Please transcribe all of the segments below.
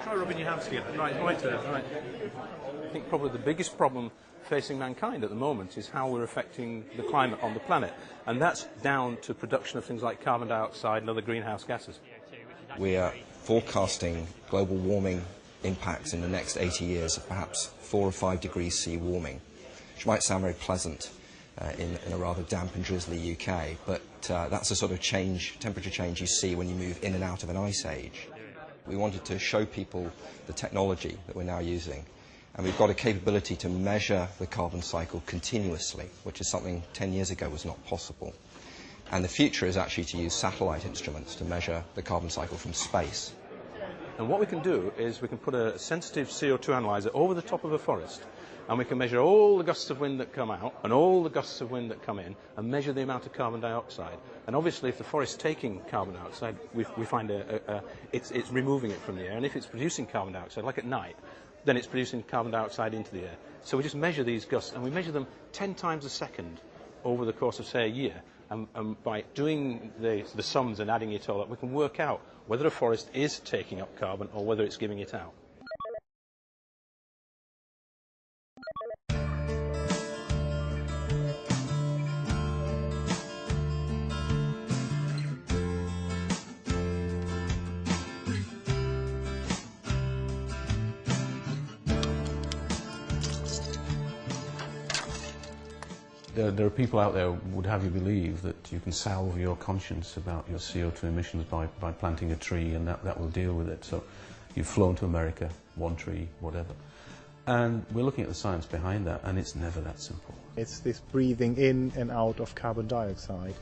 Try rubbing your hands together. Right, right. I think probably the biggest problem facing mankind at the moment is how we're affecting the climate on the planet. And that's down to production of things like carbon dioxide and other greenhouse gases. We are forecasting global warming impacts in the next 80 years of perhaps 4 or 5 degrees C warming, which might sound very pleasant in a rather damp and drizzly UK, but that's the sort of temperature change you see when you move in and out of an ice age. We wanted to show people the technology that we're now using, and we've got a capability to measure the carbon cycle continuously, which is something 10 years ago was not possible. And the future is actually to use satellite instruments to measure the carbon cycle from space. And what we can do is we can put a sensitive CO2 analyzer over the top of a forest, and we can measure all the gusts of wind that come out and all the gusts of wind that come in, and measure the amount of carbon dioxide. And obviously, if the forest's taking carbon dioxide, we find it's removing it from the air. And if it's producing carbon dioxide, like at night, then it's producing carbon dioxide into the air. So we just measure these gusts, and we measure them 10 times a second over the course of, say, a year. And by doing the sums and adding it all up, we can work out whether a forest is taking up carbon or whether it's giving it out. There are people out there who would have you believe that you can salve your conscience about your CO2 emissions by planting a tree, and that will deal with it. So you've flown to America, 1 tree, whatever. And we're looking at the science behind that, and it's never that simple. It's this breathing in and out of carbon dioxide.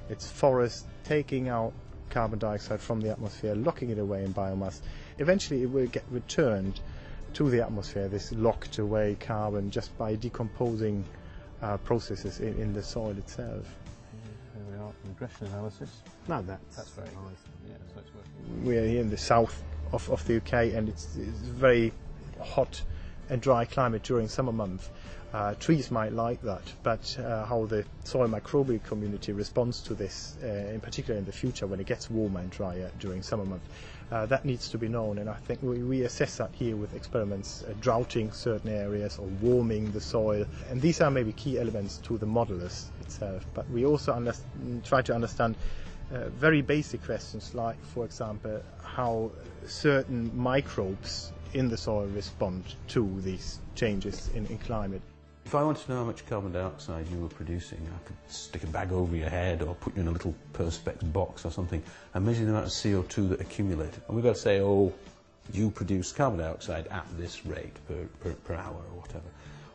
It's forests taking out carbon dioxide from the atmosphere, locking it away in biomass. Eventually it will get returned to the atmosphere, this locked away carbon, just by decomposing processes in the soil itself. Here we are, regression analysis. Now that's very nice. Yeah, so it's working. We are here in the south of the UK, and it's very hot and dry climate during summer months. Trees might like that, but how the soil microbial community responds to this, in particular in the future when it gets warmer and drier during summer months, that needs to be known. And I think we assess that here with experiments, droughting certain areas or warming the soil. And these are maybe key elements to the model itself. But we also try to understand very basic questions like, for example, how certain microbes in the soil respond to these changes in climate. If I wanted to know how much carbon dioxide you were producing, I could stick a bag over your head or put you in a little Perspex box or something and measure the amount of CO2 that accumulated. And we've got to say, oh, you produce carbon dioxide at this rate per hour or whatever.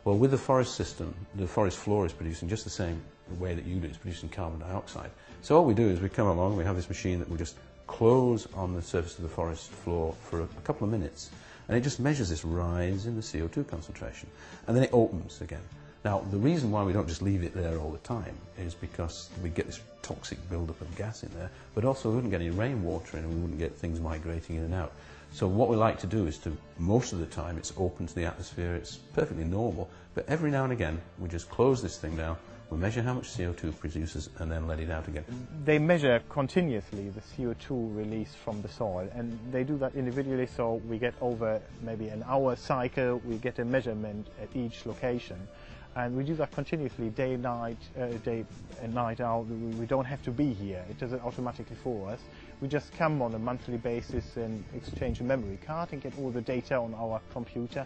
Well, with the forest system, the forest floor is producing just the same way that you do, it's producing carbon dioxide. So all we do is we come along, we have this machine that will just close on the surface of the forest floor for a couple of minutes, and it just measures this rise in the CO2 concentration, and then it opens again. Now, the reason why we don't just leave it there all the time is because we get this toxic buildup of gas in there, but also we wouldn't get any rainwater in and we wouldn't get things migrating in and out. So what we like to do is most of the time it's open to the atmosphere, it's perfectly normal, but every now and again we just close this thing down, we measure how much CO2 it produces and then let it out again. They measure continuously the CO2 released from the soil, and they do that individually, so we get over maybe an hour cycle, we get a measurement at each location. And we do that continuously, day and night out. We don't have to be here. It does it automatically for us. We just come on a monthly basis and exchange a memory card and get all the data on our computer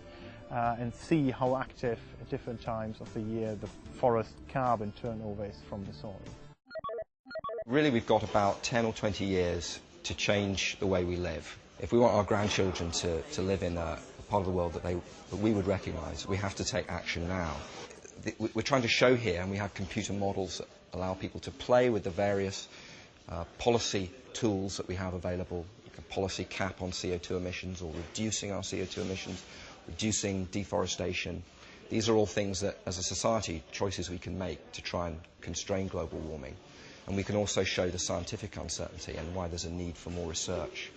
and see how active at different times of the year the forest carbon turnover is from the soil. Really, we've got about 10 or 20 years to change the way we live. If we want our grandchildren to live in a part of the world that we would recognise, we have to take action now. We're trying to show here, and we have computer models that allow people to play with the various policy tools that we have available, like a policy cap on CO2 emissions, or reducing our CO2 emissions, reducing deforestation. These are all things that, as a society, choices we can make to try and constrain global warming. And we can also show the scientific uncertainty and why there's a need for more research.